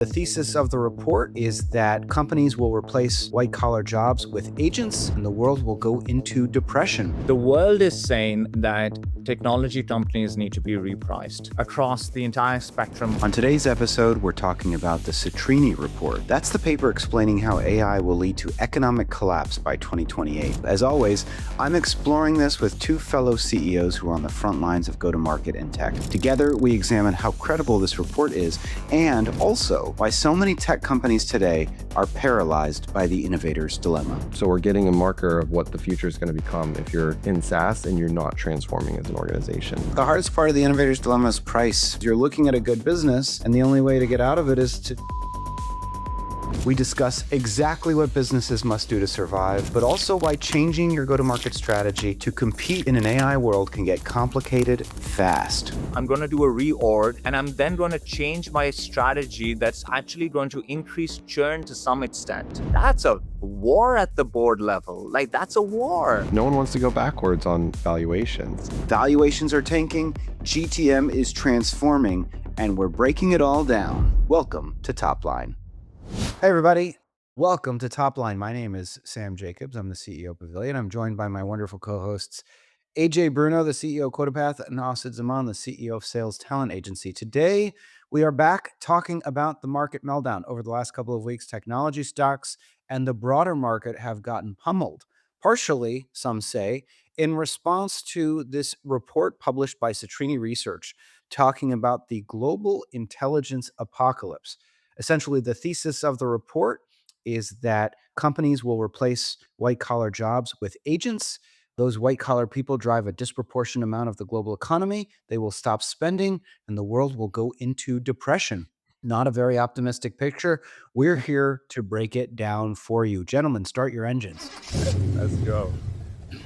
The thesis of the report is that companies will replace white collar jobs with agents and the world will go into depression. The world is saying that technology companies need to be repriced across the entire spectrum. On today's episode, we're talking about the Citrini report. That's the paper explaining how AI will lead to economic collapse by 2028. As always, I'm exploring this with two fellow CEOs who are on the front lines of go-to-market and tech. Together, we examine how credible this report is and also why so many tech companies today are paralyzed by the innovator's dilemma. So we're getting a marker of what the future is going to become if you're in SaaS and you're not transforming as an organization. The hardest part of the innovator's dilemma is price. You're looking at a good business, and the only way to get out of it is to... We discuss exactly what businesses must do to survive, but also why changing your go-to-market strategy to compete in an AI world can get complicated fast. I'm going to do a reorg, and I'm then going to change my strategy that's actually going to increase churn to some extent. That's a war at the board level. Like, that's a war. No one wants to go backwards on valuations. Valuations are tanking, GTM is transforming, and we're breaking it all down. Welcome to Top Line. Hey everybody, welcome to Top Line. My name is Sam Jacobs. I'm the CEO of Pavilion. I'm joined by my wonderful co-hosts, AJ Bruno, the CEO of Quotapath, and Asad Zaman, the CEO of Sales Talent Agency. Today, we are back talking about the market meltdown. Over the last couple of weeks, technology stocks and the broader market have gotten pummeled. Partially, some say, in response to this report published by Citrini Research talking about the global intelligence apocalypse. Essentially, the thesis of the report is that companies will replace white-collar jobs with agents. Those white-collar people drive a disproportionate amount of the global economy. They will stop spending, and the world will go into depression. Not a very optimistic picture. We're here to break it down for you. Gentlemen, start your engines. Let's go.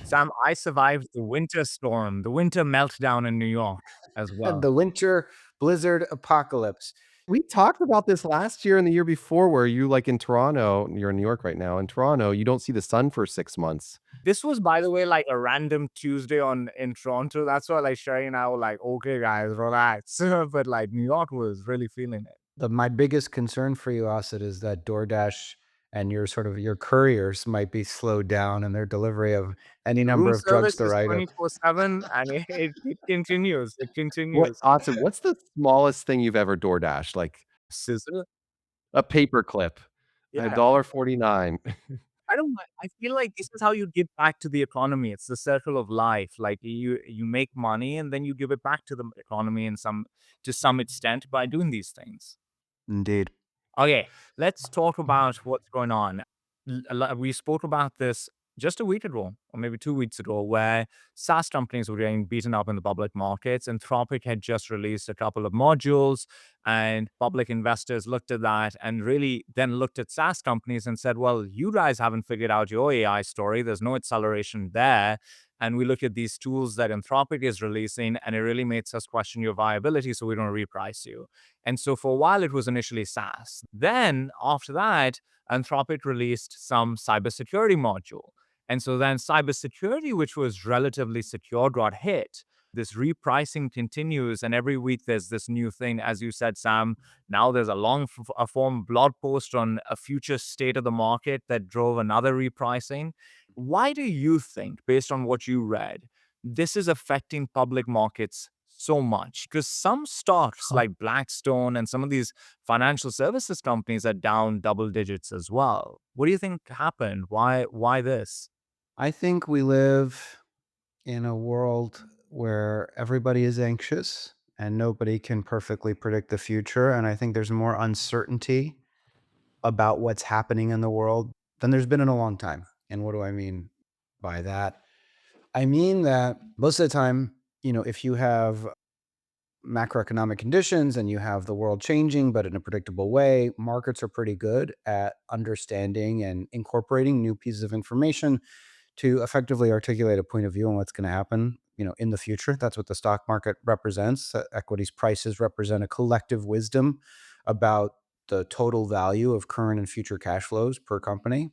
Sam, I survived the winter storm, the winter meltdown in New York as well. The winter blizzard apocalypse. We talked about this last year and the year before where you, like in Toronto, you're in New York right now. In Toronto, you don't see the sun for 6 months. This was, by the way, like a random Tuesday in Toronto. That's why, like, Sherry and I were like, okay, guys, relax. But like, New York was really feeling it. My biggest concern for you, Asad, is that DoorDash and your couriers might be slowed down in their delivery of any The number room of drugs service the is right of. 24/7, and it continues. It What, continues. Austin, what's the smallest thing you've ever door dashed? Like Scissor? a paper clip, Yeah. $1.49. I don't mind. I feel like this is how you give back to the economy. It's the circle of life. Like, you make money and then you give it back to the economy to some extent by doing these things. Indeed. Okay, let's talk about what's going on. We spoke about this just a week ago, or maybe 2 weeks ago, where SaaS companies were getting beaten up in the public markets. Anthropic had just released a couple of modules, and public investors looked at that and really then looked at SaaS companies and said, well, you guys haven't figured out your AI story. There's no acceleration there. And we look at these tools that Anthropic is releasing, and it really makes us question your viability, so we don't reprice you. And so for a while, it was initially SaaS. Then after that, Anthropic released some cybersecurity module. And so then cybersecurity, which was relatively secure, got hit. This repricing continues, and every week there's this new thing. As you said, Sam, now there's a long form blog post on a future state of the market that drove another repricing. Why do you think, based on what you read, this is affecting public markets so much? Because some stocks like Blackstone and some of these financial services companies are down double digits as well. What do you think happened? Why this? I think we live in a world where everybody is anxious and nobody can perfectly predict the future. And I think there's more uncertainty about what's happening in the world than there's been in a long time. And what do I mean by that? I mean that most of the time, if you have macroeconomic conditions and you have the world changing, but in a predictable way, markets are pretty good at understanding and incorporating new pieces of information to effectively articulate a point of view on what's going to happen, in the future. That's what the stock market represents. Equities prices represent a collective wisdom about the total value of current and future cash flows per company.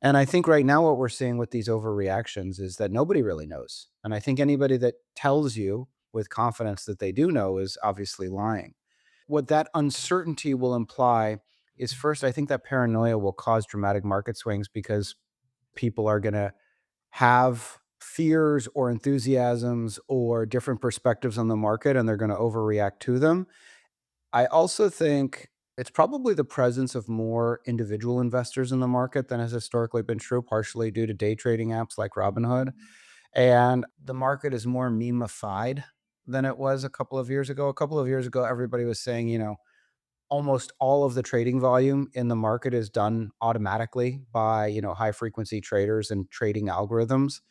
And I think right now what we're seeing with these overreactions is that nobody really knows. And I think anybody that tells you with confidence that they do know is obviously lying. what that uncertainty will imply is, first, I think that paranoia will cause dramatic market swings because people are going to have fears or enthusiasms or different perspectives on the market, and they're going to overreact to them. I also think it's probably the presence of more individual investors in the market than has historically been true, partially due to day trading apps like Robinhood. And the market is more memeified than it was a couple of years ago. A couple of years ago, everybody was saying, almost all of the trading volume in the market is done automatically by, high frequency traders and trading algorithms.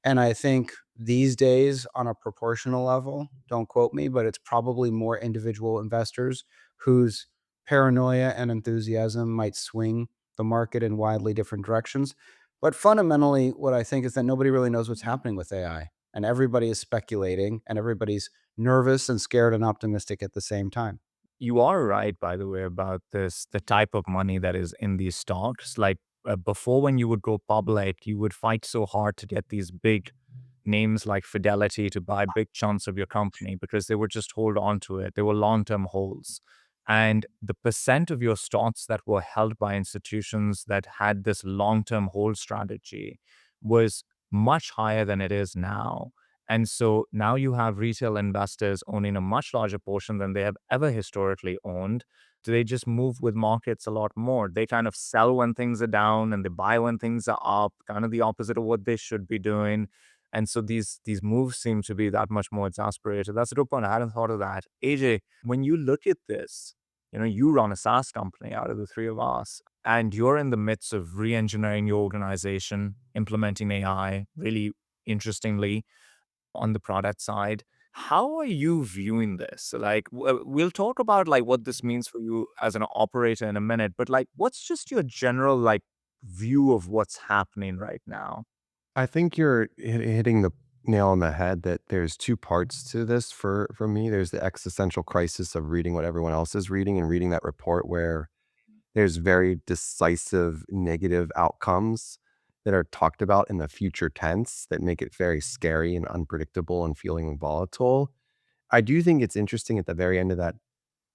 And I think these days, on a proportional level, don't quote me, but it's probably more individual investors whose paranoia and enthusiasm might swing the market in widely different directions. But fundamentally, what I think is that nobody really knows what's happening with AI, and everybody is speculating, and everybody's nervous and scared and optimistic at the same time. You are right, by the way, about this, the type of money that is in these stocks. Like before, when you would go public, you would fight so hard to get these big names like Fidelity to buy big chunks of your company because they would just hold on to it. They were long term holds. And the percent of your stocks that were held by institutions that had this long term hold strategy was much higher than it is now. And so now you have retail investors owning a much larger portion than they have ever historically owned. Do they just move with markets a lot more? They kind of sell when things are down and they buy when things are up, kind of the opposite of what they should be doing. And so these moves seem to be that much more exasperated. That's a good point. I hadn't thought of that. AJ, when you look at this, you run a SaaS company out of the three of us, and you're in the midst of re-engineering your organization, implementing AI, really interestingly on the product side. How are you viewing this? Like, we'll talk about like what this means for you as an operator in a minute, but like, what's just your general like view of what's happening right now? I think you're hitting the nail on the head that there's two parts to this for me. There's the existential crisis of reading what everyone else is reading and reading that report where there's very decisive negative outcomes that are talked about in the future tense that make it very scary and unpredictable and feeling volatile. I do think it's interesting at the very end of that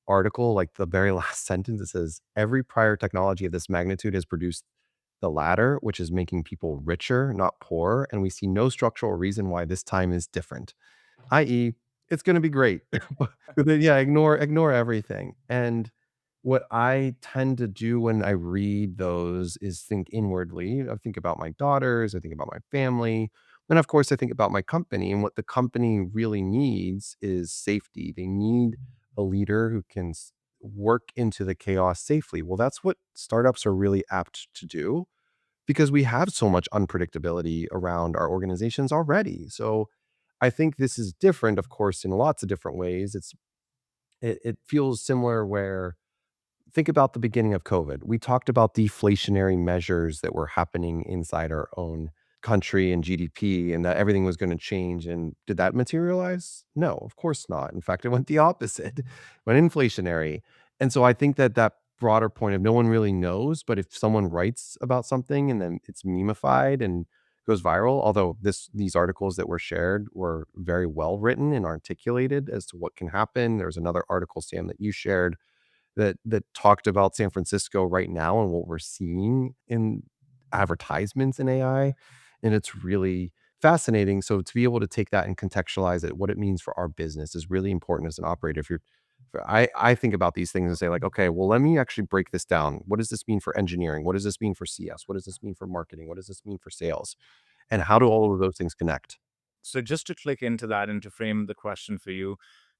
article, like the very last sentence, it says, every prior technology of this magnitude has produced the latter, which is making people richer, not poorer. And we see no structural reason why this time is different, i.e., it's going to be great. But then, yeah, ignore everything. And what I tend to do when I read those is think inwardly. I think about my daughters, I think about my family, and of course I think about my company. And what the company really needs is safety. They need a leader who can work into the chaos safely. Well, that's what startups are really apt to do because we have so much unpredictability around our organizations already. So I think this is different, of course, in lots of different ways. It feels similar where think about the beginning of COVID. We talked about deflationary measures that were happening inside our own country and GDP and that everything was going to change. And did that materialize? No, of course not. In fact, it went the opposite, went inflationary. And so I think that that broader point of no one really knows, but if someone writes about something and then it's memeified and goes viral, although these articles that were shared were very well written and articulated as to what can happen. There's another article, Sam, that you shared that talked about San Francisco right now and what we're seeing in advertisements in AI, and it's really fascinating. So to be able to take that and contextualize it, what it means for our business is really important as an operator. If you're I think about these things and say like, okay, well, let me actually break this down. What does this mean for engineering? What does this mean for CS? What does this mean for marketing? What does this mean for sales? And how do all of those things connect? So just to click into that and to frame the question for you,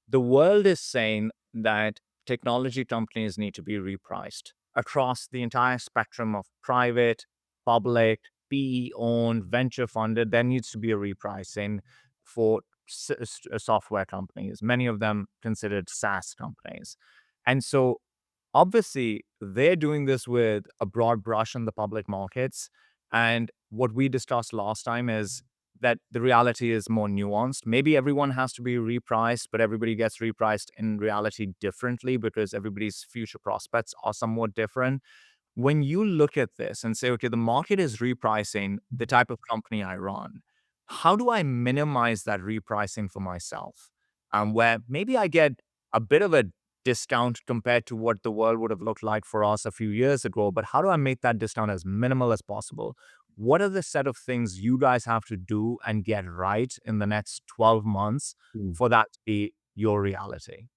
the world is saying that technology companies need to be repriced across the entire spectrum of private, public, PE owned, venture funded. There needs to be a repricing for software companies, many of them considered SaaS companies. And so obviously, they're doing this with a broad brush in the public markets. And what we discussed last time is that the reality is more nuanced. Maybe everyone has to be repriced, but everybody gets repriced in reality differently because everybody's future prospects are somewhat different. When you look at this and say, okay, the market is repricing the type of company I run, how do I minimize that repricing for myself? Where maybe I get a bit of a discount compared to what the world would have looked like for us a few years ago, but how do I make that discount as minimal as possible? What are the set of things you guys have to do and get right in the next 12 months Mm. for that to be your reality?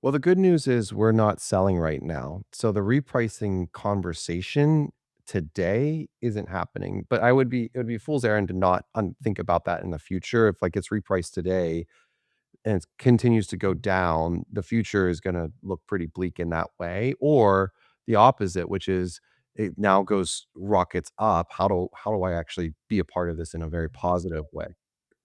Well, the good news is we're not selling right now. So the repricing conversation today isn't happening. But it would be fool's errand to not think about that in the future. If like it's repriced today and it continues to go down, the future is going to look pretty bleak in that way. Or the opposite, which is it now goes rockets up. How do I actually be a part of this in a very positive way?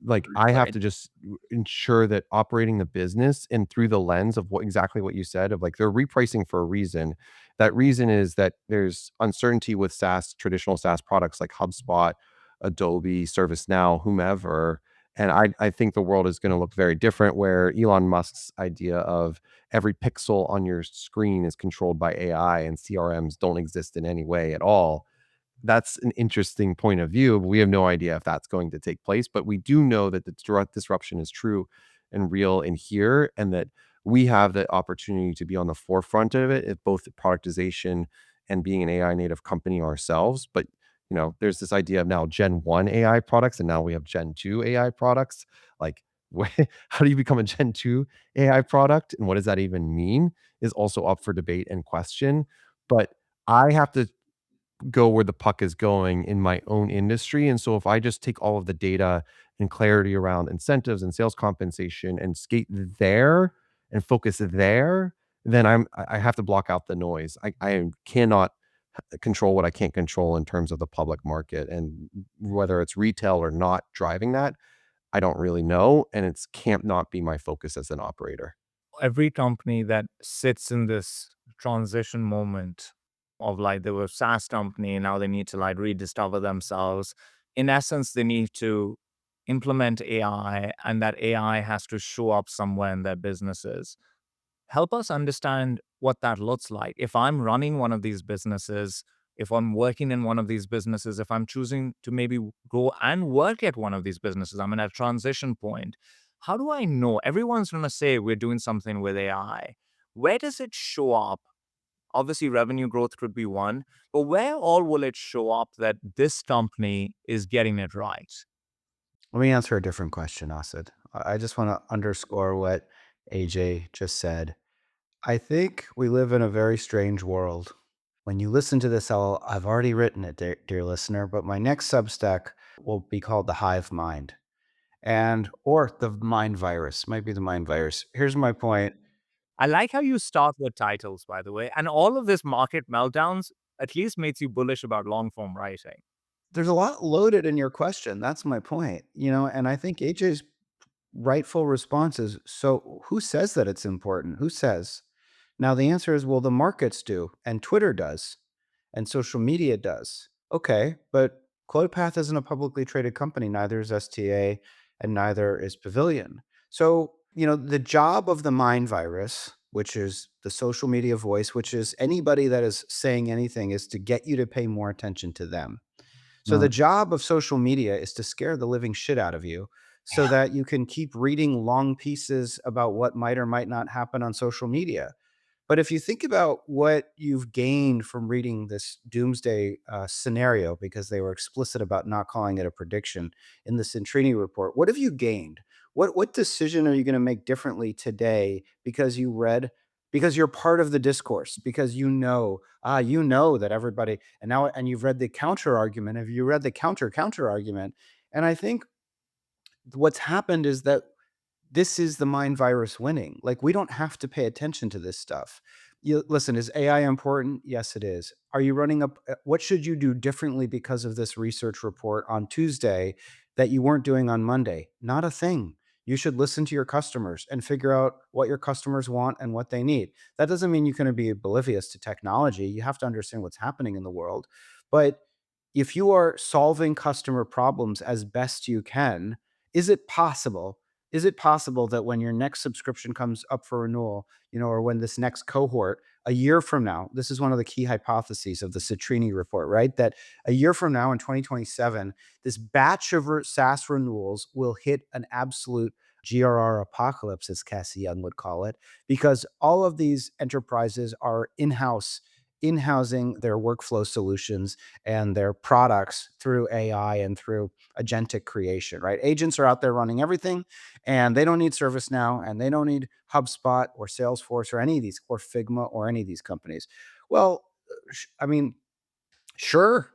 Like, I have Right. to just ensure that operating the business and through the lens of what exactly what you said of, like, they're repricing for a reason. That reason is that there's uncertainty with SaaS, traditional SaaS products like HubSpot, Adobe, ServiceNow, whomever, and I think the world is gonna look very different where Elon Musk's idea of every pixel on your screen is controlled by AI and CRMs don't exist in any way at all. That's an interesting point of view. We have no idea if that's going to take place, but we do know that the disruption is true and real in here, and that we have the opportunity to be on the forefront of it, at both productization and being an AI native company ourselves. But there's this idea of now Gen 1 AI products, and now we have Gen 2 AI products. Like, how do you become a Gen 2 AI product, and what does that even mean? Is also up for debate and question. But I have to go where the puck is going in my own industry. And so if I just take all of the data and clarity around incentives and sales compensation and skate there and focus there, then I have to block out the noise. I cannot control what I can't control in terms of the public market. And whether it's retail or not driving that, I don't really know. And it's can't not be my focus as an operator. Every company that sits in this transition moment of like they were a SaaS company, now they need to like rediscover themselves. In essence, they need to implement AI, and that AI has to show up somewhere in their businesses. Help us understand what that looks like. If I'm running one of these businesses, if I'm working in one of these businesses, if I'm choosing to maybe go and work at one of these businesses, I'm in a transition point. How do I know? Everyone's going to say we're doing something with AI. Where does it show up? Obviously, revenue growth could be one, but where all will it show up that this company is getting it right? Let me answer a different question, Asad. I just want to underscore what AJ just said. I think we live in a very strange world. When you listen to this, I've already written it, dear listener, but my next Substack will be called The Hive Mind or the Mind Virus. Might be the Mind Virus. Here's my point. I like how you start with titles, by the way, and all of this market meltdowns at least makes you bullish about long form writing. There's a lot loaded in your question. That's my point. And I think AJ's rightful response is, so who says that it's important? Who says? Now, the answer is, well, the markets do, and Twitter does, and social media does. Okay, but CloudPath isn't a publicly traded company, neither is STA, and neither is Pavilion. So, the job of the mind virus, which is the social media voice, which is anybody that is saying anything, is to get you to pay more attention to them. So the job of social media is to scare the living shit out of you so that you can keep reading long pieces about what might or might not happen on social media. But if you think about what you've gained from reading this doomsday scenario, because they were explicit about not calling it a prediction in the Citrini report, what have you gained? What decision are you going to make differently today because you read, because you're part of the discourse, because that everybody, and you've read the counter argument. Have you read the counter argument? And I think what's happened is that this is the mind virus winning. Like, we don't have to pay attention to this stuff. Listen, is AI important? Yes, it is. Are you running up? What should you do differently because of this research report on Tuesday that you weren't doing on Monday? Not a thing. You should listen to your customers and figure out what your customers want and what they need. That doesn't mean you're going to be oblivious to technology. You have to understand what's happening in the world. But if you are solving customer problems as best you can, is it possible is it possible that when your next subscription comes up for renewal, or when this next cohort, a year from now, this is one of the key hypotheses of the Citrini report, right? That a year from now in 2027, this batch of SaaS renewals will hit an absolute GRR apocalypse, as Cassie Young would call it, because all of these enterprises are in-housing their workflow solutions and their products through AI and through agentic creation, right? Agents are out there running everything, and they don't need ServiceNow, and they don't need HubSpot or Salesforce or any of these, or Figma or any of these companies. Well, I mean, sure,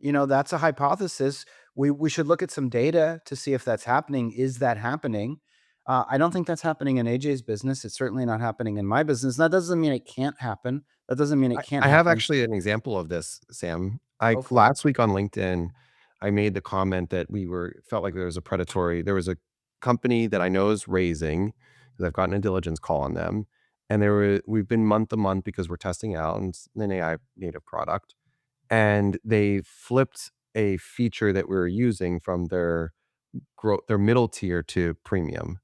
that's a hypothesis. We should look at some data to see if that's happening. Is that happening? I don't think that's happening in AJ's business. It's certainly not happening in my business. That doesn't mean it can't happen. That doesn't mean it can't I have happen. actually an example of this, Sam. I Go for it. last week on LinkedIn, I made the comment that felt like there was a company that I know is raising, because I've gotten a diligence call on them, and we've been month to month because we're testing out, and it's an AI native product, and they flipped a feature that we were using from their middle tier to premium,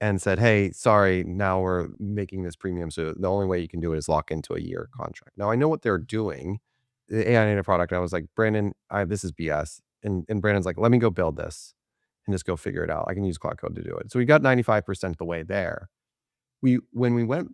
and said, "Hey, sorry, now we're making this premium, so the only way you can do it is lock into a year contract." Now I know what they're doing, the AI native product. I was like, "Brandon, this is BS." And Brandon's like, "Let me go build this and just go figure it out. I can use Cloud Code to do it." So we got 95% of the way there. When we went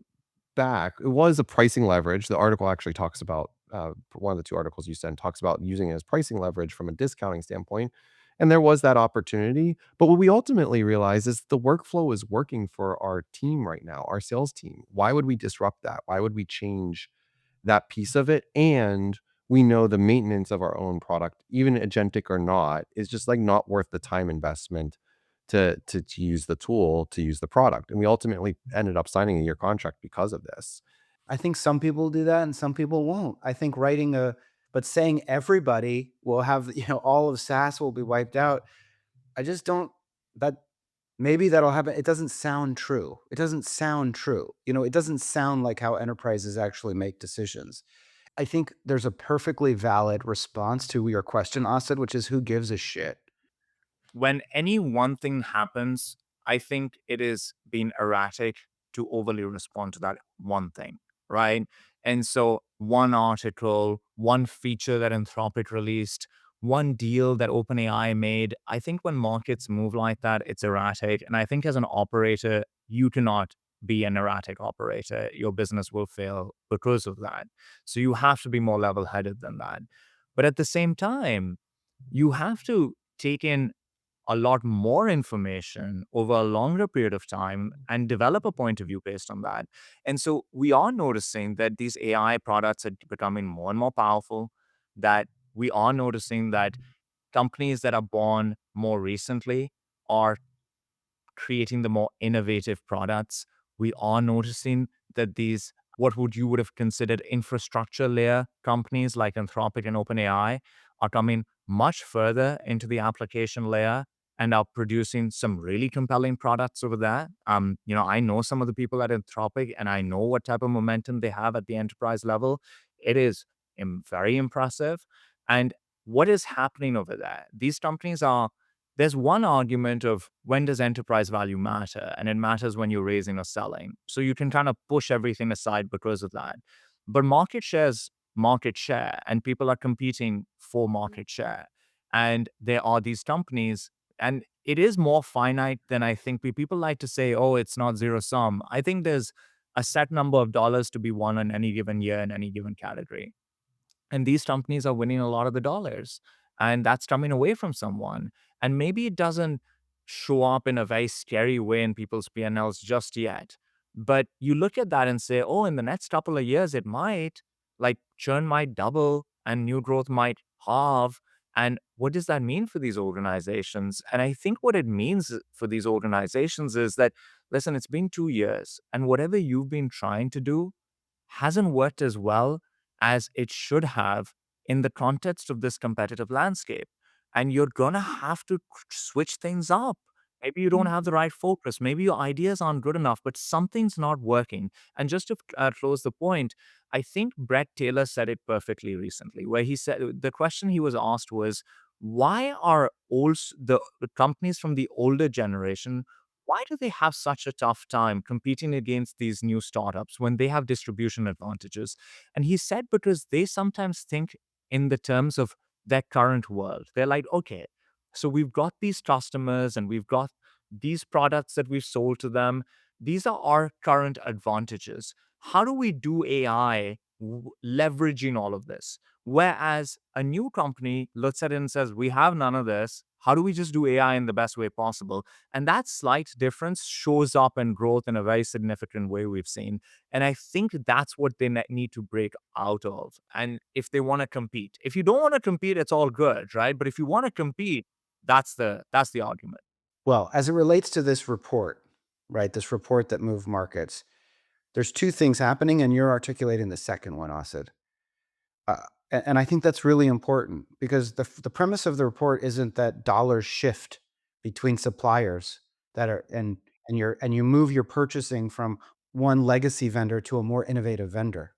back, it was a pricing leverage. The article actually talks about, one of the 2 articles you sent talks about using it as pricing leverage from a discounting standpoint, and there was that opportunity. But what we ultimately realized is the workflow is working for our team right now, our sales team. Why would we disrupt that? Why would we change that piece of it? And we know the maintenance of our own product, even agentic or not, is just like not worth the time investment to use the tool, to use the product. And we ultimately ended up signing a year contract because of this. I think some people do that and some people won't. I think but saying everybody will have, all of SaaS will be wiped out. I just don't, that maybe that'll happen. It doesn't sound true. It doesn't sound true. It doesn't sound like how enterprises actually make decisions. I think there's a perfectly valid response to your question, Asad, which is who gives a shit? When any one thing happens, I think it is being erratic to overly respond to that one thing, right? And so, one article, one feature that Anthropic released, one deal that OpenAI made, I think when markets move like that, it's erratic. And I think as an operator, you cannot be an erratic operator. Your business will fail because of that. So, you have to be more level headed than that. But at the same time, you have to take in a lot more information over a longer period of time and develop a point of view based on that. And so we are noticing that these AI products are becoming more and more powerful, that we are noticing that companies that are born more recently are creating the more innovative products. We are noticing that these, what would you would have considered infrastructure layer companies like Anthropic and OpenAI, are coming much further into the application layer and are producing some really compelling products over there. I know some of the people at Anthropic, and I know what type of momentum they have at the enterprise level. It is very impressive. And what is happening over there? These companies are, there's one argument of when does enterprise value matter? And it matters when you're raising or selling. So you can kind of push everything aside because of that. But market shares, market share, and people are competing for market share. And there are these companies, and it is more finite than I think. People like to say, oh, it's not zero sum. I think there's a set number of dollars to be won in any given year in any given category. And these companies are winning a lot of the dollars. And that's coming away from someone. And maybe it doesn't show up in a very scary way in people's P&Ls just yet. But you look at that and say, oh, in the next couple of years, it might, like churn might double and new growth might halve. And what does that mean for these organizations? And I think what it means for these organizations is that, listen, it's been 2 years, and whatever you've been trying to do hasn't worked as well as it should have in the context of this competitive landscape. And you're going to have to switch things up. Maybe you don't have the right focus. Maybe your ideas aren't good enough, but something's not working. And just to close the point, I think Brett Taylor said it perfectly recently, where he said the question he was asked was, why are the companies from the older generation, why do they have such a tough time competing against these new startups when they have distribution advantages? And he said, because they sometimes think in the terms of their current world. They're like, okay, so we've got these customers and we've got these products that we've sold to them, these are our current advantages. How do we do AI leveraging all of this? Whereas a new company looks at it and says, we have none of this. How do we just do AI in the best way possible? And that slight difference shows up in growth in a very significant way we've seen. And I think that's what they need to break out of. And if they want to compete, if you don't want to compete, it's all good, right? But if you want to compete, that's the argument. Well, as it relates to this report, right, this report that moved markets, there's two things happening, and you're articulating the second one, Asad. And I think that's really important because the premise of the report isn't that dollars shift between suppliers that are and you move your purchasing from one legacy vendor to a more innovative vendor.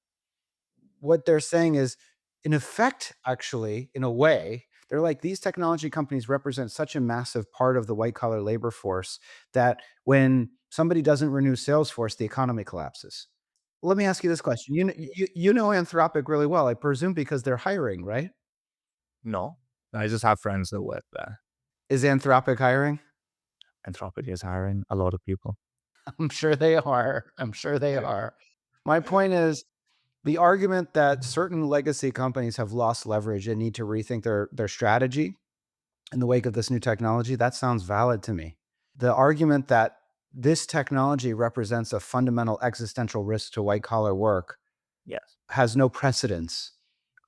What they're saying is, in effect, actually, in a way, they're like these technology companies represent such a massive part of the white collar labor force that when somebody doesn't renew Salesforce, the economy collapses. Let me ask you this question. You know Anthropic really well, I presume, because they're hiring, right? No, I just have friends that work there. Is Anthropic hiring? Anthropic is hiring a lot of people. I'm sure they are. I'm sure they are. My point is the argument that certain legacy companies have lost leverage and need to rethink their strategy in the wake of this new technology, that sounds valid to me. The argument that this technology represents a fundamental existential risk to white collar work Yes. has no precedence.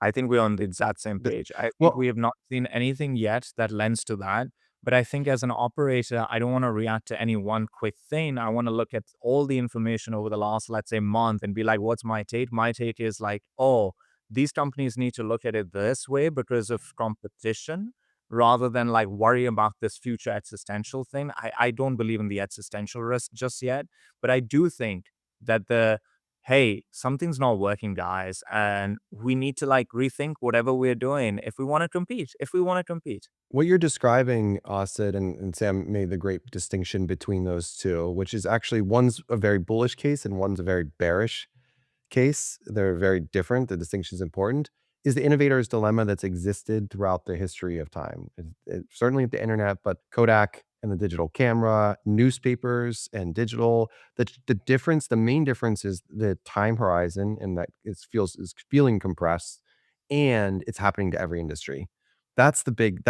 I think we're on the exact same The- page. I think we well, have not seen anything yet that lends to that. But I think as an operator, I don't want to react to any one quick thing. I want to look at all the information over the last, let's say, month and be like, what's my take? My take is like, oh, these companies need to look at it this way because of competition rather than like worry about this future existential thing. I don't believe in the existential risk just yet. But I do think that hey, something's not working, guys, and we need to like rethink whatever we're doing if we want to compete. If we want to compete. What you're describing, Asid and Sam made the great distinction between those two, which is actually one's a very bullish case and one's a very bearish case. They're very different. The distinction is important. Is the innovator's dilemma that's existed throughout the history of time. Certainly the internet, but Kodak and the digital camera, newspapers and digital. The difference, the main difference is the time horizon, and that is feeling compressed, and it's happening to every industry. That's the big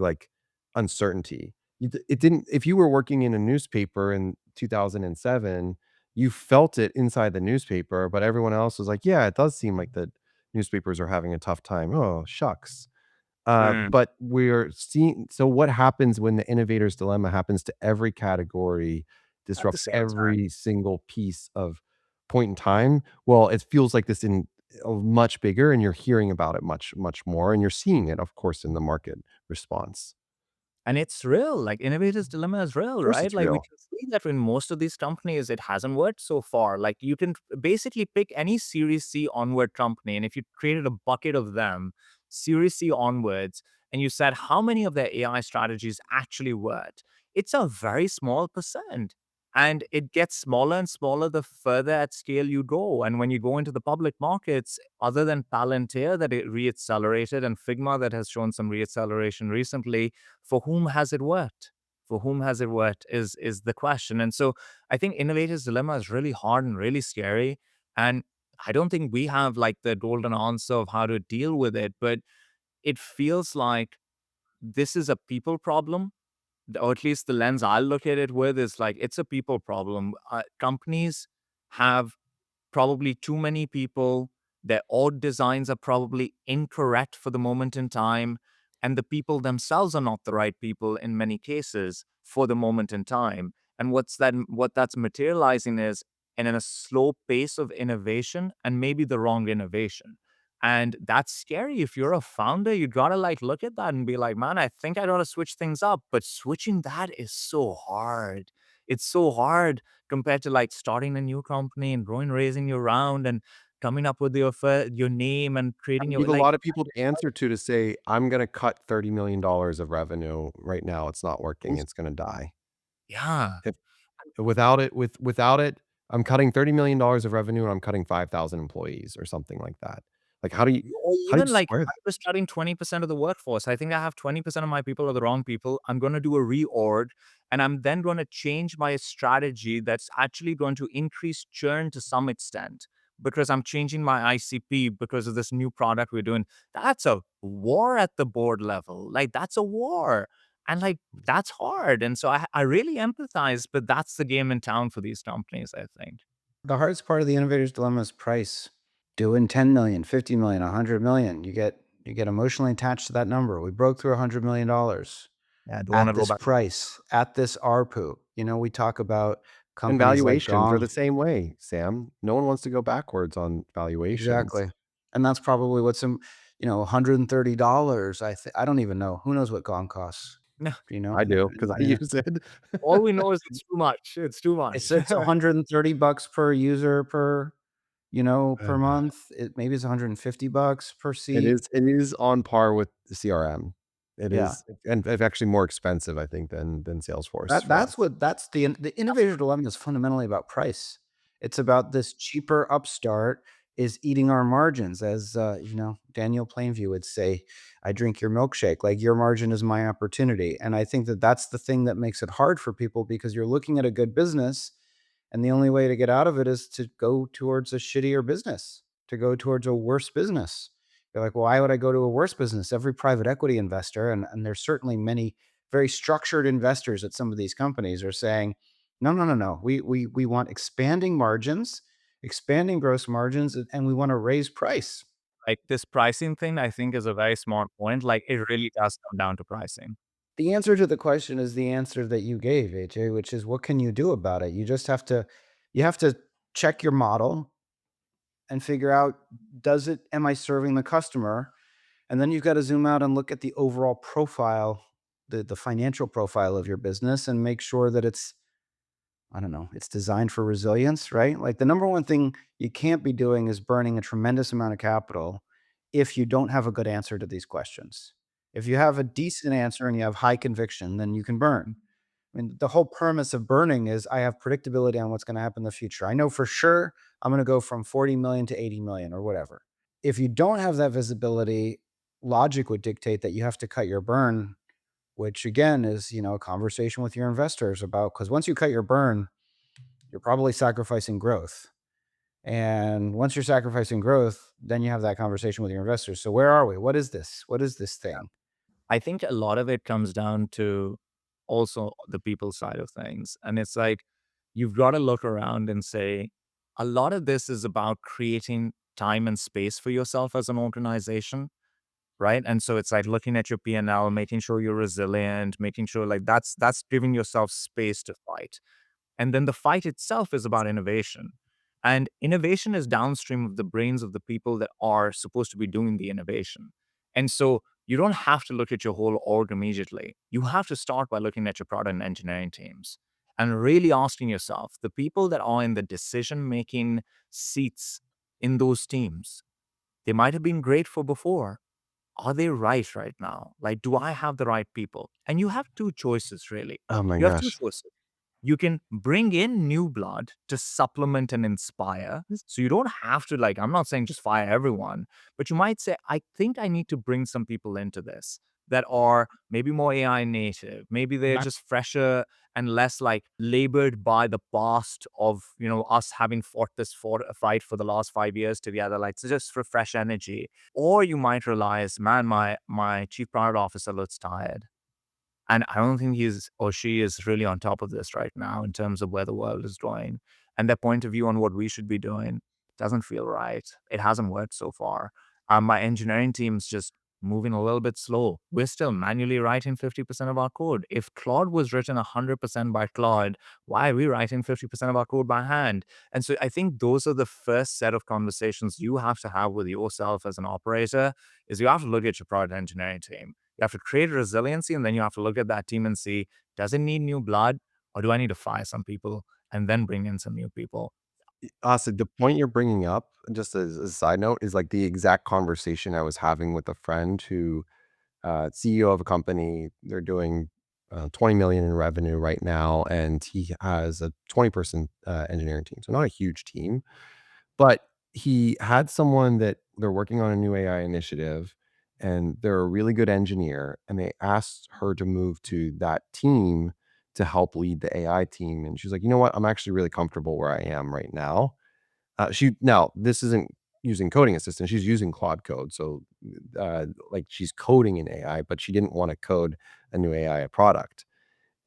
like uncertainty. It didn't. If you were working in a newspaper in 2007, you felt it inside the newspaper, but everyone else was like, "Yeah, it does seem like the newspapers are having a tough time. Oh, shucks." Mm, But we're seeing so what happens when the innovator's dilemma happens to every category, at the disrupts same time. every single piece of point in time? Well, it feels like this in much bigger, and you're hearing about it much, much more, and you're seeing it, of course, in the market response. And it's real. Like innovators' dilemma is Of real, course right? it's Like we real. can see that in most of these companies, it hasn't worked so far. Like you can basically pick any Series C onward company, and if you created a bucket of them, Series C onwards, and you said how many of their AI strategies actually worked, it's a very small percent. And it gets smaller and smaller the further at scale you go. And when you go into the public markets, other than Palantir that it re-accelerated and Figma that has shown some re-acceleration recently, for whom has it worked? For whom has it worked is the question. And so I think innovator's dilemma is really hard and really scary. And I don't think we have like the golden answer of how to deal with it, but it feels like this is a people problem, or at least the lens I look at it with is like it's a people problem. Companies have probably too many people. Their org designs are probably incorrect for the moment in time. And the people themselves are not the right people in many cases for the moment in time. And what that's materializing is in a slow pace of innovation and maybe the wrong innovation. And that's scary. If you're a founder, you gotta like look at that and be like, man, I think I gotta switch things up. But switching that is so hard. It's so hard compared to like starting a new company and growing, raising your round and coming up with your name and creating You your have a like lot of people to answer to say, "I'm gonna cut $30 million of revenue right now. It's not working. It's gonna die." yeah. If without it, I'm cutting $30 million of revenue and I'm cutting 5,000 employees or something like that. Like, how do you Or how did even you like square I that? was studying 20% of the workforce. I think I have 20% of my people are the wrong people. I'm going to do a reorg and I'm then going to change my strategy that's actually going to increase churn to some extent because I'm changing my ICP because of this new product we're doing. That's a war at the board level. Like that's a war. And like that's hard. And so I really empathize, but that's the game in town for these companies, I think. The hardest part of the innovator's dilemma is price. Doing 10 million, 50 million, 100 million, you get emotionally attached to that number. We broke through $100 million Yeah, I don't want at to go this back. price, at this ARPU. We talk about And companies like valuations are Gong. the same way, Sam. No one wants to go backwards on valuations. Exactly. And that's probably what's $130. I don't even know. Who knows what Gong costs? Do you know? I do because I Yeah. use it. All we know is it's too much. It's too It's much. it's $130 per user per month. Maybe it's $150 per It seat. is it is on par with the CRM. It Yeah. is, and it's actually more expensive, I think, than Salesforce That for that's us. what that's the innovator dilemma is fundamentally about price. It's about this cheaper upstart is eating our margins, as Daniel Plainview would say, "I drink your milkshake." Like your margin is my opportunity, and I think that that's the thing that makes it hard for people because you're looking at a good business, and the only way to get out of it is to go towards a shittier business, to go towards a worse business. You're like, well, why would I go to a worse business? Every private equity investor, and there's certainly many very structured investors at some of these companies are saying, no, no, no, no. We want expanding margins, expanding gross margins, and we want to raise price. Like this pricing thing, I think is a very smart point. Like it really does come down to pricing. The answer to the question is the answer that you gave, AJ, which is what can you do about it? You have to check your model and figure out, am I serving the customer? And then you've got to zoom out and look at the overall profile, the financial profile of your business and make sure that it's, I don't know, it's designed for resilience, right? Like the number one thing you can't be doing is burning a tremendous amount of capital if you don't have a good answer to these questions. If you have a decent answer and you have high conviction, then you can burn. I mean, the whole premise of burning is I have predictability on what's going to happen in the future. I know for sure I'm going to go from 40 million to 80 million or whatever. If you don't have that visibility, logic would dictate that you have to cut your burn, which again is, a conversation with your investors about, because once you cut your burn, you're probably sacrificing growth. And once you're sacrificing growth, then you have that conversation with your investors. So where are we? What is this? What is this thing? I think a lot of it comes down to also the people side of things. And it's like you've got to look around and say, a lot of this is about creating time and space for yourself as an organization. Right. And so it's like looking at your P&L, making sure you're resilient, making sure like that's giving yourself space to fight. And then the fight itself is about innovation. And innovation is downstream of the brains of the people that are supposed to be doing the innovation. And so you don't have to look at your whole org immediately. You have to start by looking at your product and engineering teams and really asking yourself the people that are in the decision making seats in those teams, they might have been great for before. Are they right now? Like, do I have the right people? And you have two choices, really. Oh my You have two gosh. choices. You can bring in new blood to supplement and inspire. So you don't have to, like, I'm not saying just fire everyone, but you might say, I think I need to bring some people into this that are maybe more AI native. Maybe they're just fresher and less like labored by the past of, us having fought this fight for the last 5 years together. Like, so just for fresh energy. Or you might realize, man, my chief product officer looks tired. And I don't think he's or she is really on top of this right now in terms of where the world is going. And their point of view on what we should be doing doesn't feel right. It hasn't worked so far. My engineering team's just moving a little bit slow. We're still manually writing 50% of our code. If Claude was written 100% by Claude, why are we writing 50% of our code by hand? And so I think those are the first set of conversations you have to have with yourself as an operator is you have to look at your product engineering team. You have to create resiliency, and then you have to look at that team and see, does it need new blood, or do I need to fire some people and then bring in some new people? Asad, the point you're bringing up, just as a side note, is like the exact conversation I was having with a friend who, CEO of a company. They're doing 20 million in revenue right now, and he has a 20-person engineering team. So not a huge team, but he had someone that they're working on a new AI initiative, and they're a really good engineer, and they asked her to move to that team to help lead the AI team, and she's like, "You know what? I'm actually really comfortable where I am right now." She now this isn't using coding assistant, she's using Claude Code, so, like, she's coding in AI, but she didn't wanna code a new AI product.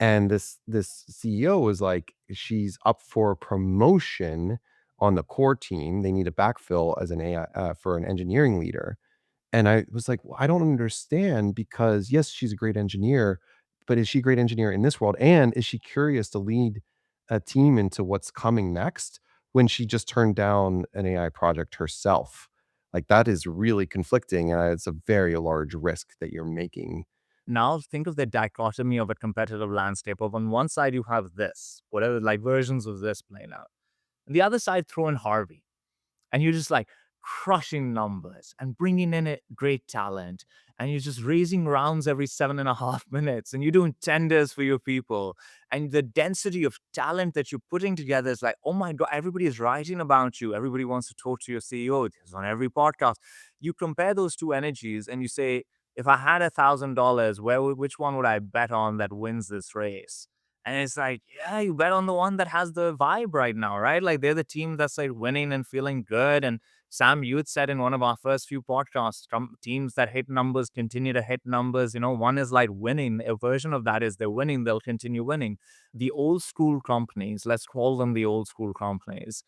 And this CEO was like, she's up for promotion on the core team. They need a backfill as an AI for an engineering leader. And I was like, well, I don't understand because yes, she's a great engineer, but is she a great engineer in this world? And is she curious to lead a team into what's coming next when she just turned down an AI project herself? Like that is really conflicting, and it's a very large risk that you're making. Now think of the dichotomy of a competitive landscape. Of on one side you have this, whatever like versions of this playing out. And the other side throw in Harvey. And you're just like crushing numbers and bringing in a great talent, and you're just raising rounds every 7.5 minutes, and you're doing tenders for your people, and the density of talent that you're putting together is like, oh my god, everybody is writing about you, everybody wants to talk to your CEO, it's on every podcast. You compare those two energies and you say, if I had $1,000, which one would I bet on that wins this race? And it's like, yeah, you bet on the one that has the vibe right now, right? Like they're the team that's like winning and feeling good. And Sam, you had said in one of our first few podcasts, teams that hit numbers continue to hit numbers. You know, one is like winning. A version of that is they're winning, they'll continue winning. The old school companies, let's call them the old school companies,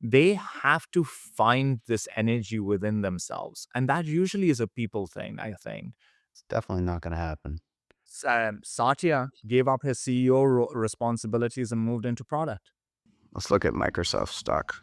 they have to find this energy within themselves. And that usually is a people thing, I think. It's definitely not going to happen. Satya gave up his CEO responsibilities and moved into product. Let's look at Microsoft stock.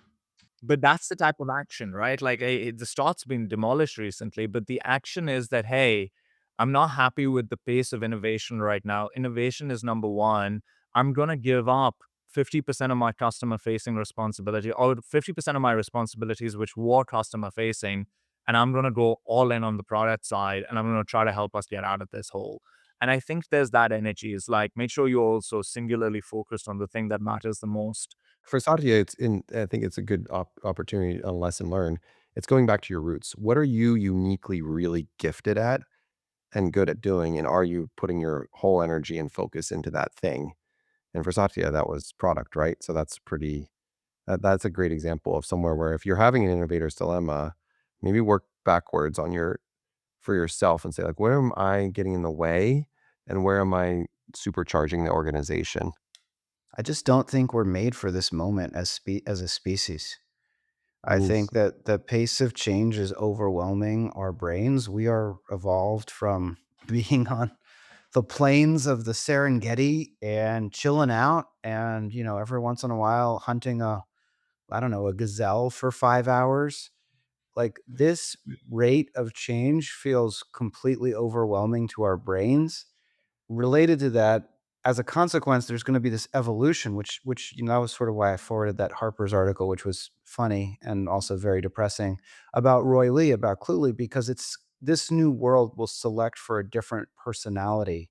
But that's the type of action, right? Like the stock's been demolished recently, but the action is that, hey, I'm not happy with the pace of innovation right now. Innovation is number one. I'm going to give up 50% of my customer facing responsibility or 50% of my responsibilities, which were customer facing. And I'm going to go all in on the product side, and I'm going to try to help us get out of this hole. And I think there's that energy is like, make sure you're also singularly focused on the thing that matters the most. For Satya, it's in I think it's a good opportunity, a lesson learned. It's going back to your roots. What are you uniquely really gifted at and good at doing? And are you putting your whole energy and focus into that thing? And for Satya, that was product, right? So that's pretty, that's a great example of somewhere where if you're having an innovator's dilemma, maybe work backwards on for yourself and say, like, where am I getting in the way and where am I supercharging the organization? I just don't think we're made for this moment as a species. I Oof. think that the pace of change is overwhelming our brains. We are evolved from being on the plains of the Serengeti and chilling out and, every once in a while hunting I don't know, a gazelle for 5 hours. Like, this rate of change feels completely overwhelming to our brains. Related to that, as a consequence, there's gonna be this evolution, which, that was sort of why I forwarded that Harper's article, which was funny and also very depressing, about Roy Lee, about Cluely, because it's this new world will select for a different personality,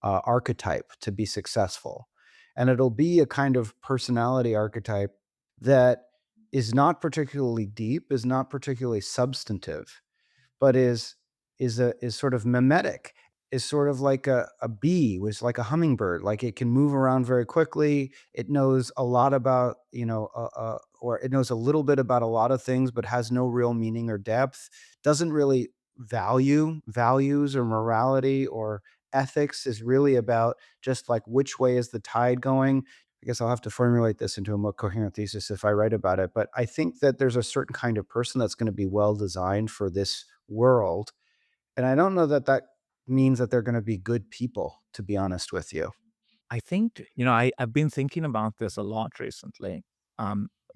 archetype to be successful. And it'll be a kind of personality archetype that is not particularly deep, is not particularly substantive, but is sort of mimetic, is sort of like a bee, was like a hummingbird, like it can move around very quickly. It knows a lot about, or it knows a little bit about a lot of things, but has no real meaning or depth. Doesn't really value values or morality or ethics. Is really about just like which way is the tide going. I guess I'll have to formulate this into a more coherent thesis if I write about it. But I think that there's a certain kind of person that's going to be well designed for this world. And I don't know that that means that they're going to be good people, to be honest with you. I think, I've been thinking about this a lot recently,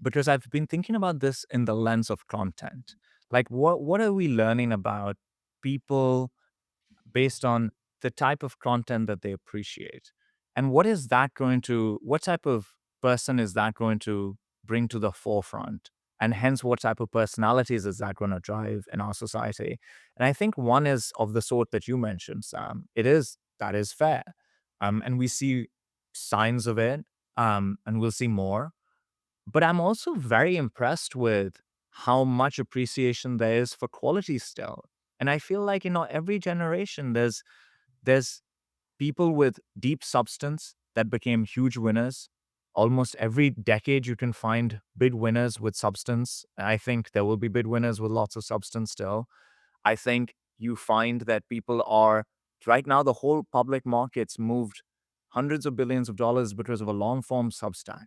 because I've been thinking about this in the lens of content. Like, what are we learning about people based on the type of content that they appreciate? And what type of person is that going to bring to the forefront? And hence, what type of personalities is that going to drive in our society? And I think one is of the sort that you mentioned, Sam. That is fair. And we see signs of it, and we'll see more. But I'm also very impressed with how much appreciation there is for quality still. And I feel like, every generation there's people with deep substance that became huge winners. Almost every decade, you can find big winners with substance. I think there will be big winners with lots of substance still. I think you find that people are, right now, the whole public markets moved hundreds of billions of dollars because of a long form Substack.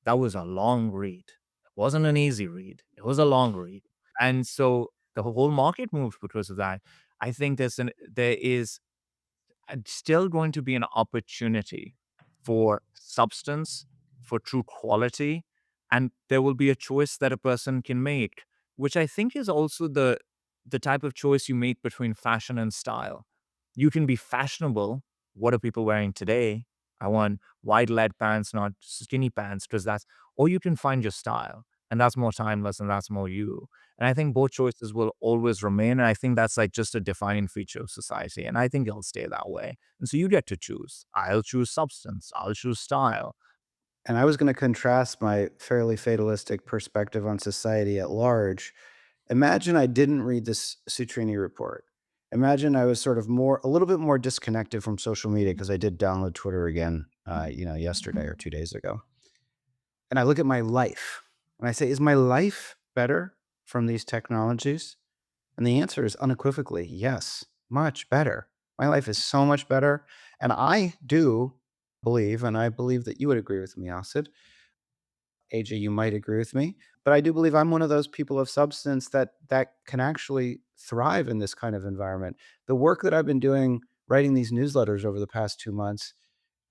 That was a long read. It wasn't an easy read. It was a long read. And so the whole market moved because of that. I think there is still going to be an opportunity for substance, for true quality, and there will be a choice that a person can make, which I think is also the type of choice you make between fashion and style. You can be fashionable. What are people wearing today? I want wide leg pants, not skinny pants, because that's, or you can find your style, and that's more timeless and that's more you. And I think both choices will always remain. And I think that's like just a defining feature of society. And I think it'll stay that way. And so you get to choose. I'll choose substance. I'll choose style. And I was going to contrast my fairly fatalistic perspective on society at large. Imagine I didn't read this Citrini report. Imagine I was sort of a little bit more disconnected from social media because I did download Twitter again, yesterday or 2 days ago. And I look at my life and I say, is my life better from these technologies? And the answer is unequivocally yes, much better. My life is so much better. And I do believe, and I believe that you would agree with me, Asid, AJ, you might agree with me, but I do believe I'm one of those people of substance that can actually thrive in this kind of environment. The work that I've been doing, writing these newsletters over the past 2 months,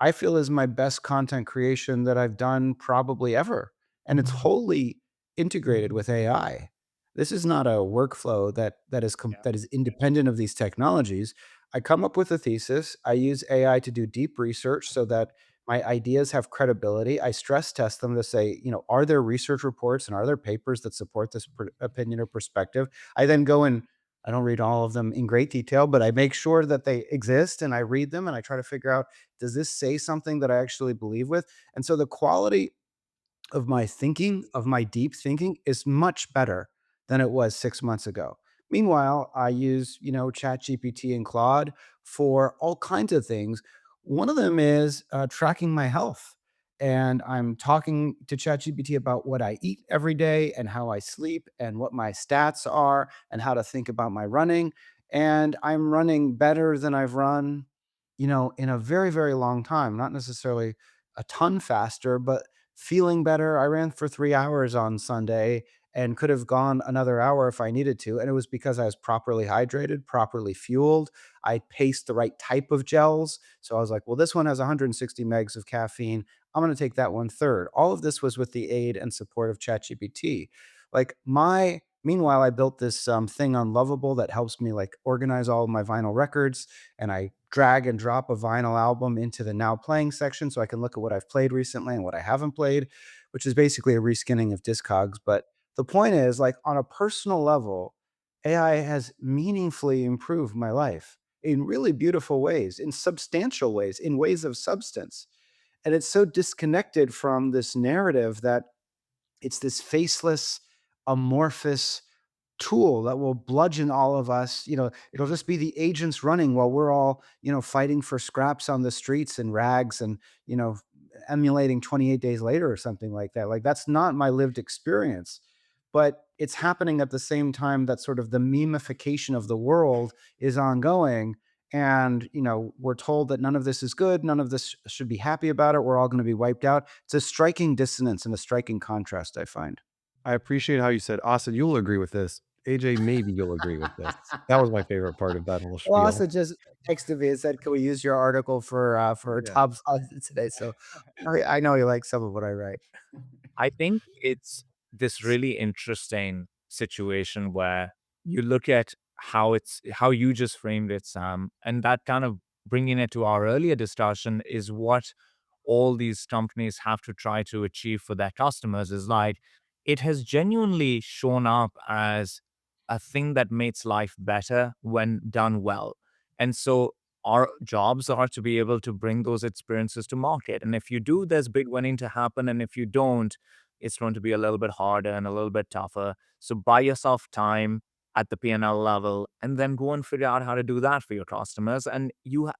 I feel is my best content creation that I've done probably ever. And it's wholly integrated with AI. This is not a workflow that is independent of these technologies. I come up with a thesis. I use AI to do deep research so that my ideas have credibility. I stress test them to say, are there research reports and are there papers that support this opinion or perspective? I then go and I don't read all of them in great detail, but I make sure that they exist and I read them and I try to figure out, does this say something that I actually believe with? And so the quality of my thinking, of my deep thinking, is much better than it was 6 months ago. Meanwhile, I use, ChatGPT and Claude for all kinds of things. One of them is tracking my health. And I'm talking to ChatGPT about what I eat every day and how I sleep and what my stats are and how to think about my running. And I'm running better than I've run, in a very, very long time. Not necessarily a ton faster, but feeling better. I ran for 3 hours on Sunday and could have gone another hour if I needed to. And it was because I was properly hydrated, properly fueled. I paced the right type of gels. So I was like, well, this one has 160 megs of caffeine. I'm going to take that one third. All of this was with the aid and support of ChatGPT. Meanwhile, I built this thing on Lovable that helps me like organize all of my vinyl records, and I drag and drop a vinyl album into the now playing section so I can look at what I've played recently and what I haven't played, which is basically a reskinning of Discogs. But the point is, like, on a personal level, AI has meaningfully improved my life in really beautiful ways, in substantial ways, in ways of substance. And it's so disconnected from this narrative that it's this faceless, amorphous tool that will bludgeon all of us. It'll just be the agents running while we're all, fighting for scraps on the streets in rags and, you know, emulating 28 days later or something like that. Like, that's not my lived experience. But it's happening at the same time that sort of the memification of the world is ongoing. And, we're told that none of this is good. None of this should be happy about it. We're all going to be wiped out. It's a striking dissonance and a striking contrast, I find. I appreciate how you said, Austin, you'll agree with this. AJ, maybe you'll agree with this. That was my favorite part of that whole Well, spiel. also just texted me and said, "Can we use your article for Yeah. top odds today?" So I know you like some of what I write. I think it's this really interesting situation where you look at how you just framed it, Sam, and that kind of bringing it to our earlier discussion is what all these companies have to try to achieve for their customers is like it has genuinely shown up as a thing that makes life better when done well. And so our jobs are to be able to bring those experiences to market. And if you do, there's big winning to happen. And if you don't, it's going to be a little bit harder and a little bit tougher. So buy yourself time at the P&L level, and then go and figure out how to do that for your customers. And you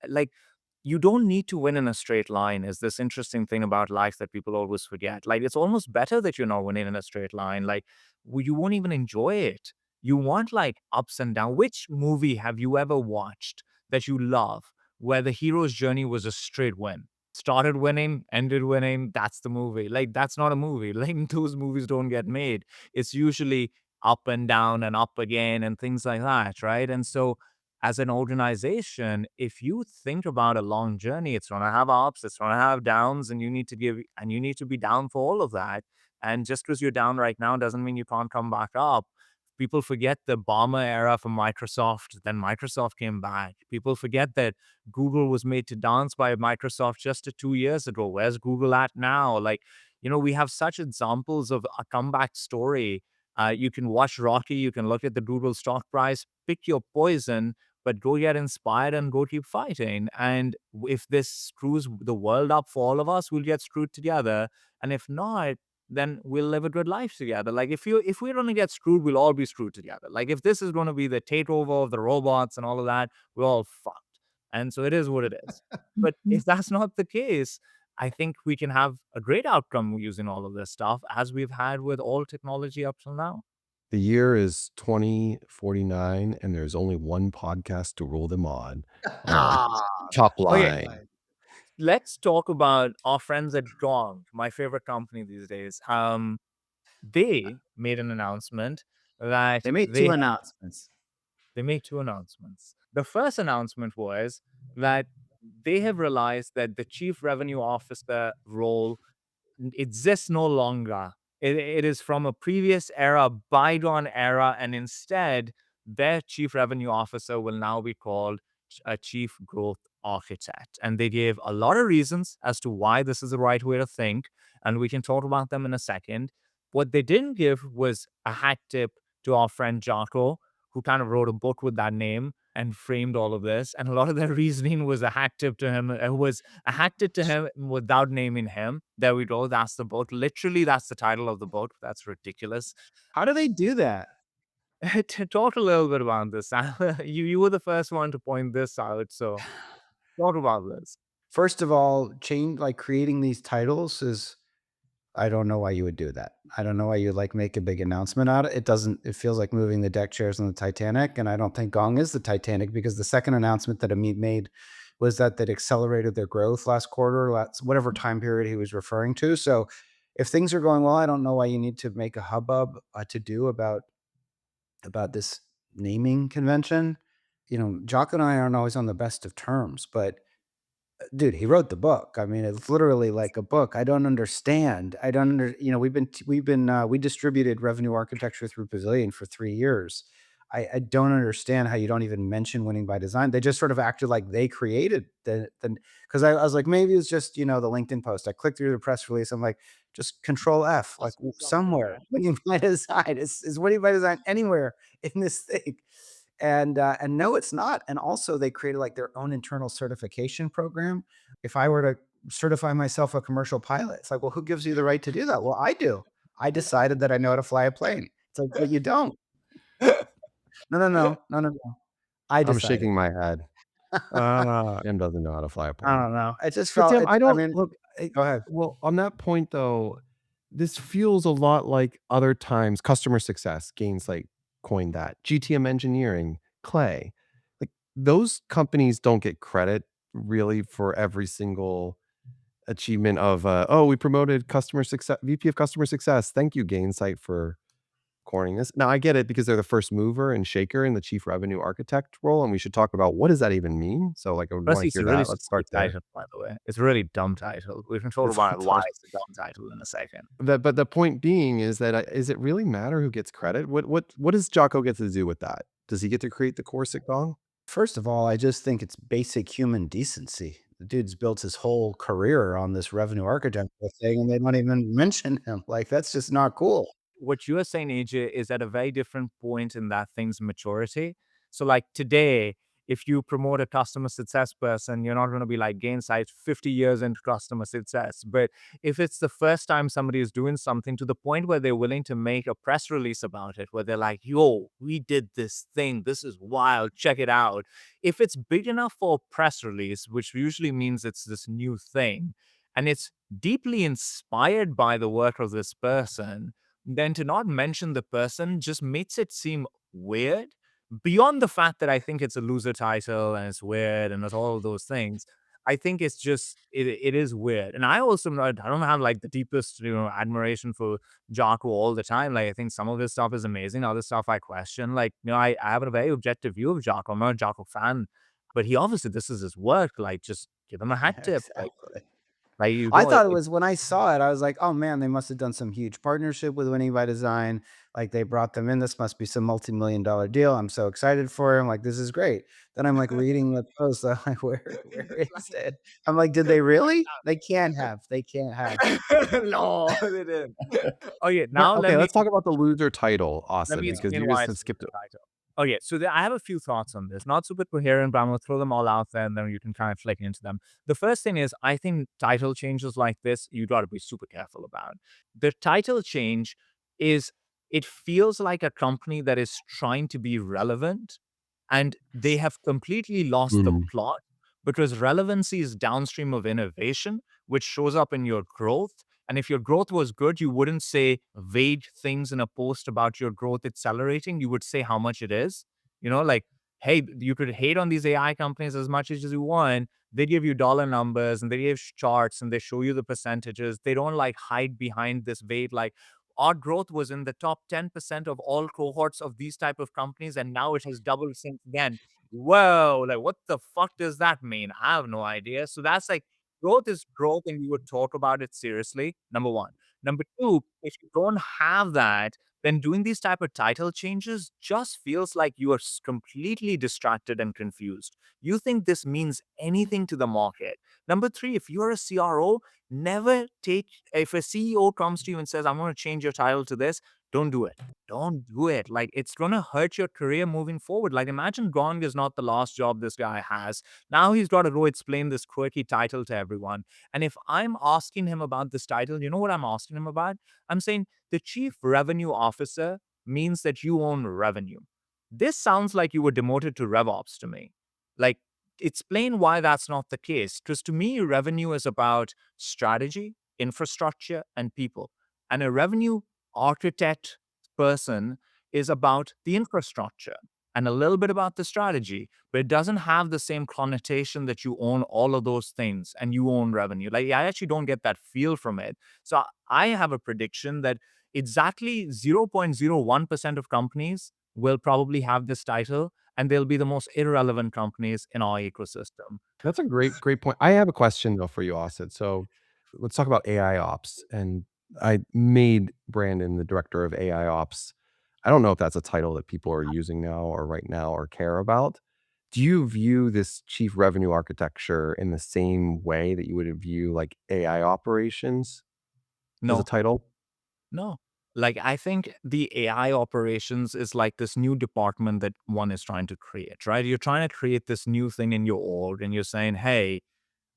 don't need to win in a straight line, is this interesting thing about life that people always forget. Like, it's almost better that you're not winning in a straight line. Like, you won't even enjoy it. You want like ups and downs. Which movie have you ever watched that you love where the hero's journey was a straight win? Started winning, ended winning. That's the movie. Like, that's not a movie. Like, those movies don't get made. It's usually up and down and up again and things like that, right? And so, as an organization, if you think about a long journey, it's going to have ups, it's going to have downs, and you need to be down for all of that. And just because you're down right now doesn't mean you can't come back up. People forget the bomber era from Microsoft, then Microsoft came back. People forget that Google was made to dance by Microsoft just 2 years ago. Where's Google at now? Like, we have such examples of a comeback story. You can watch Rocky, you can look at the Google stock price, pick your poison, but go get inspired and go keep fighting. And if this screws the world up for all of us, we'll get screwed together. And if not, then we'll live a good life together. Like, if we're gonna get screwed, we'll all be screwed together. Like, if this is gonna be the takeover of the robots and all of that, we're all fucked. And so it is what it is. But if that's not the case, I think we can have a great outcome using all of this stuff, as we've had with all technology up till now. The year is 2049, and there's only one podcast to rule them on. Ah, Top Okay, line. let's talk about our friends at Gong, my favorite company these days. They made an announcement that they made two announcements. they made two announcements. The first announcement was that they have realized that the chief revenue officer role exists no longer. It is from a previous era, bygone era, and instead, their chief revenue officer will now be called a chief growth architect. And they gave a lot of reasons as to why this is the right way to think, and we can talk about them in a second. What they didn't give was a hat tip to our friend Jocko, who kind of wrote a book with that name and framed all of this. And a lot of their reasoning was a hat tip to him. It was a hat tip to him without naming him. There we go. That's the book. Literally, that's the title of the book. That's ridiculous. How do they do that? To talk a little bit about this. You were the first one to point this out. So talk about this. First of all, creating these titles is, I don't know why you would do that. I don't know why you like make a big announcement out of it. It feels like moving the deck chairs on the Titanic. And I don't think Gong is the Titanic, because the second announcement that Amit made was that they'd accelerated their growth last quarter, whatever time period he was referring to. So if things are going well, I don't know why you need to make a hubbub to do about this naming convention. Jock and I aren't always on the best of terms, but dude, he wrote the book. I mean, it's literally like a book. I don't understand. I don't under, we distributed revenue architecture through Pavilion for 3 years. I don't understand how you don't even mention winning by design. They just sort of acted like they created because I was like, maybe it's just, the LinkedIn post. I clicked through the press release. I'm like, just control F, like somewhere winning by design is winning by design anywhere in this thing. And no, it's not. And also they created like their own internal certification program. If I were to certify myself a commercial pilot, it's like, well, who gives you the right to do that? Well, I do. I decided that I know how to fly a plane. It's like, but you don't. No. I I'm decided. shaking my head. Tim doesn't know how to fly a I plane. don't know. It just But felt. Tim, I I don't mean, look. go ahead. Well, on that point though, this feels a lot like other times customer success. Gains like coined that. GTM engineering, Clay, like those companies don't get credit really for every single achievement of oh, we promoted customer success, VP of customer success. Thank you, Gainsight, for coining this. Now I get it because they're the first mover and shaker in the chief revenue architect role, and we should talk about what does that even mean. So like I would want Firstly, to it's hear a really that. Let's stupid start there. title, by the way. It's a really dumb title. We can talk about why it's a dumb title in a second. But the point being is that is it really matter who gets credit? What does Jocko get to do with that? Does he get to create the course at Gong? First of all, I just think it's basic human decency. The dude's built his whole career on this revenue architecture thing, and they don't even mention him. Like, that's just not cool. What you are saying, AJ, is at a very different point in that thing's maturity. So, like today, if you promote a customer success person, you're not going to be like Gainsight 50 years into customer success. But if it's the first time somebody is doing something to the point where they're willing to make a press release about it, where they're like, yo, we did this thing. This is wild. Check it out. If it's big enough for a press release, which usually means it's this new thing, and it's deeply inspired by the work of this person, then to not mention the person just makes it seem weird. Beyond the fact that I think it's a loser title and it's weird and it's all of those things, I think it's just it is weird. And I also I don't have like the deepest admiration for Jocko all the time. Like I think some of his stuff is amazing, other stuff I question. Like I have a very objective view of Jocko. I'm not a Jocko fan, but he obviously this is his work. Like just give him a hat Yeah, tip. exactly. Like you I don't thought it like, was when I saw it, I was like, "Oh man, they must have done some huge partnership with Winning by Design. Like they brought them in. This must be some multi-million-dollar deal. I'm so excited for him. Like this is great." Then I'm like reading the post. I'm like, where is it? I'm like, did they really? They can't have. They can't have. no, they didn't. Oh yeah, But now okay, let's talk about the loser title, let Asad, me because explain you why just it's have a skipped good title. Okay, so I have a few thoughts on this. Not super coherent, but I'm gonna throw them all out there, and then you can kind of flick into them. The first thing is, I think title changes like this, you got to be super careful about. The title change is, it feels like a company that is trying to be relevant, and they have completely lost the Mhm. plot because relevancy is downstream of innovation, which shows up in your growth. And if your growth was good, you wouldn't say vague things in a post about your growth accelerating. You would say how much it is. Like, hey, you could hate on these AI companies as much as you want. They give you dollar numbers and they give charts and they show you the percentages. They don't like hide behind this vague, like, our growth was in the top 10% of all cohorts of these type of companies, and now it has doubled since then. Whoa, like what the fuck does that mean? I have no idea. So that's like, growth is growth, and we would talk about it seriously. Number one. Number two, if you don't have that, then doing these type of title changes just feels like you are completely distracted and confused. You think this means anything to the market. Number three, if you're a CRO, never take, if a CEO comes to you and says, I'm going to change your title to this, don't do it. Don't do it. Like, it's going to hurt your career moving forward. Like, imagine Gong is not the last job this guy has. Now he's got to go explain this quirky title to everyone. And if I'm asking him about this title, you know what I'm asking him about? I'm saying the chief revenue officer means that you own revenue. This sounds like you were demoted to RevOps to me. Like, explain why that's not the case. Because to me, revenue is about strategy, infrastructure, and people. And a revenue architect person is about the infrastructure and a little bit about the strategy, but it doesn't have the same connotation that you own all of those things and you own revenue. Like, I actually don't get that feel from it. So I have a prediction that exactly 0.01% of companies will probably have this title, and they'll be the most irrelevant companies in our ecosystem. That's a great point. I have a question though for you, Asad. So let's talk about AI ops. And I made Brandon the director of AI ops. I don't know if that's a title that people are using now or right now or care about. Do you view this chief revenue architecture in the same way that you would view like AI operations as a No, title? no. Like, I think the AI operations is like this new department that one is trying to create, right? You're trying to create this new thing in your org, and you're saying, hey,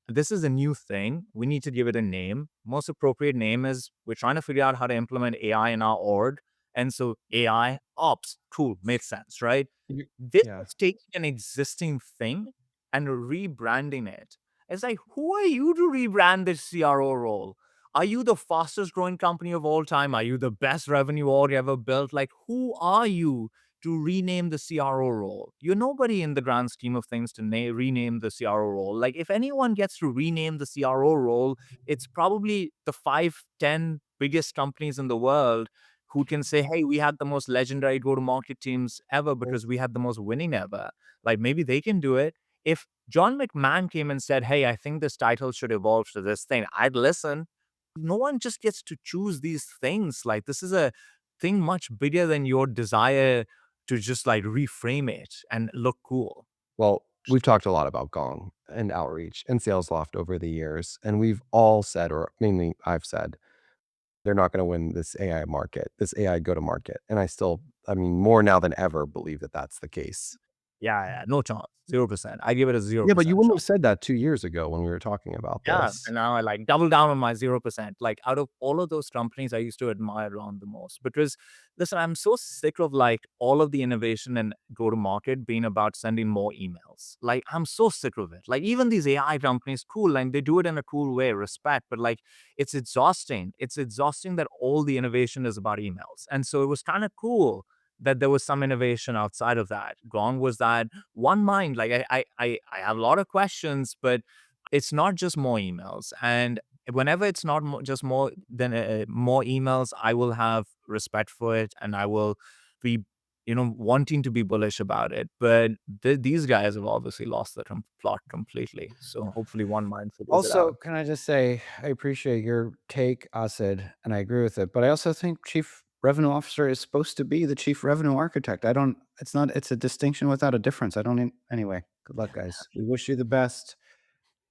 this is a new thing. We need to give it a name. Most appropriate name is, we're trying to figure out how to implement AI in our org. And so AI ops, cool, makes sense, right? You- This Yeah. is taking an existing thing and rebranding it. It's like, who are you to rebrand this CRO role? Are you the fastest growing company of all time? Are you the best revenue org ever built? Like, who are you to rename the CRO role? You're nobody in the grand scheme of things to rename the CRO role. Like, if anyone gets to rename the CRO role, it's probably the 5, 10 biggest companies in the world who can say, hey, we had the most legendary go to market teams ever because we had the most winning ever. Like, maybe they can do it. If John McMahon came and said, hey, I think this title should evolve to this thing, I'd listen. No one just gets to choose these things. Like, this is a thing much bigger than your desire to just like reframe it and look cool. Well, we've talked a lot about Gong and outreach and sales loft over the years, and we've all said, or mainly I've said, they're not going to win this AI market, this AI go to market. And I still, I mean, more now than ever, believe that that's the case. Yeah, no chance. 0%. I give it a Yeah, but you 0% wouldn't shot. have said that 2 years ago when we were talking about Yeah, this. and now I like double down on my 0%. Like out of all of those companies I used to admire on the most because listen, I'm so sick of like all of the innovation and go to market being about sending more emails. Like I'm so sick of it. Like even these AI companies, cool, and they do it in a cool way, respect, but like it's exhausting. It's exhausting that all the innovation is about emails. And so it was kind of cool that there was some innovation outside of that. Gong was that one mind. Like I have a lot of questions, but it's not just more emails. And whenever it's not just more than more emails, I will have respect for it and I will be, wanting to be bullish about it. But these guys have obviously lost the plot completely. So hopefully one mind figures it Also, out. can I just say, I appreciate your take, Asad, and I agree with it. But I also think chief revenue officer is supposed to be the chief revenue architect. I don't, it's not, it's a distinction without a difference. I don't, anyway, good luck, guys. We wish you the best.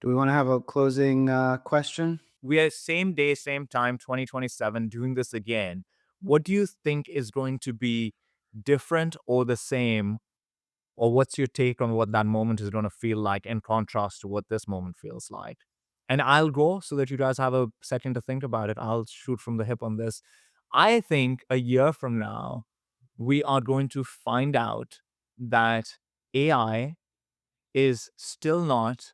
Do we want to have a closing question? We are same day, same time, 2027, doing this again. What do you think is going to be different or the same? Or what's your take on what that moment is going to feel like in contrast to what this moment feels like? And I'll go so that you guys have a second to think about it. I'll shoot from the hip on this. I think a year from now, we are going to find out that AI is still not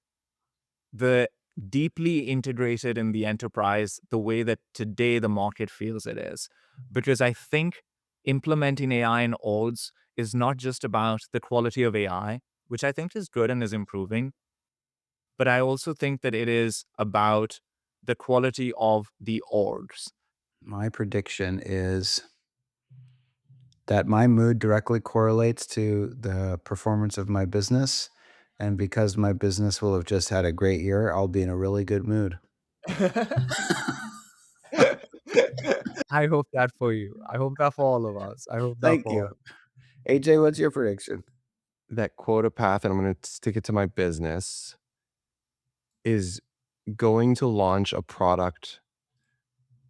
the deeply integrated in the enterprise the way that today the market feels it is. Because I think implementing AI in orgs is not just about the quality of AI, which I think is good and is improving, but I also think that it is about the quality of the orgs. My prediction is that my mood directly correlates to the performance of my business. And because my business will have just had a great year, I'll be in a really good mood. I hope that for you. I hope that for all of us. I hope that Thank for you. all. AJ, what's your prediction? That quota path, and I'm gonna stick it to my business, is going to launch a product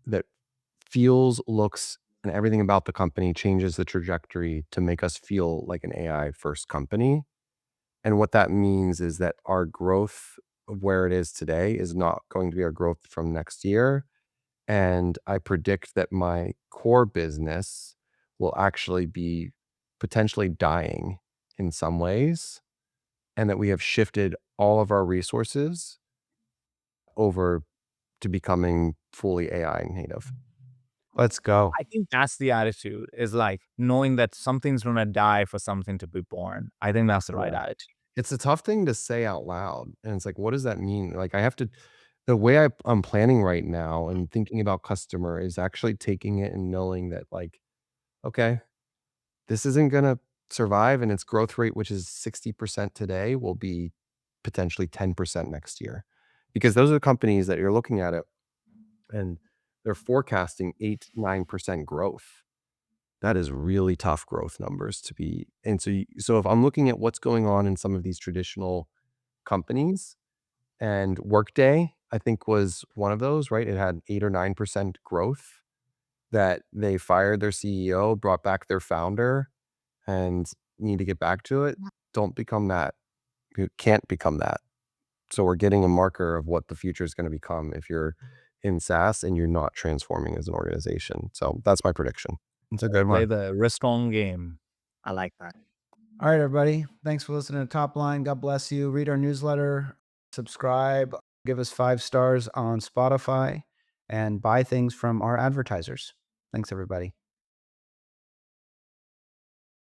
that feels, looks, and everything about the company changes the trajectory to make us feel like an AI first company. And what that means is that our growth of where it is today is not going to be our growth from next year. And I predict that my core business will actually be potentially dying in some ways, and that we have shifted all of our resources over to becoming fully AI native. Let's go. I think that's the attitude is like knowing that something's going to die for something to be born. I think that's the right Yeah. attitude. It's a tough thing to say out loud, and it's like, what does that mean? Like, I have to the way I'm planning right now and thinking about customer is actually taking it and knowing that, like, okay, this isn't gonna survive, and its growth rate, which is 60% today, will be potentially 10% next year. Because those are the companies that you're looking at it, and they're forecasting 8, 9% growth. That is really tough growth numbers to be and so if I'm looking at what's going on in some of these traditional companies, and Workday, I think, was one of those, right? It had 8 or 9% growth that they fired their CEO, brought back their founder, and need to get back to it. Don't become that. You can't become that. So we're getting a marker of what the future is gonna become if you're in SaaS and you're not transforming as an organization. So that's my prediction. It's a good Play one. the risk on game. I like that. All right, everybody. Thanks for listening to Top Line. God bless you. Read our newsletter, subscribe, give us 5 stars on Spotify, and buy things from our advertisers. Thanks, everybody.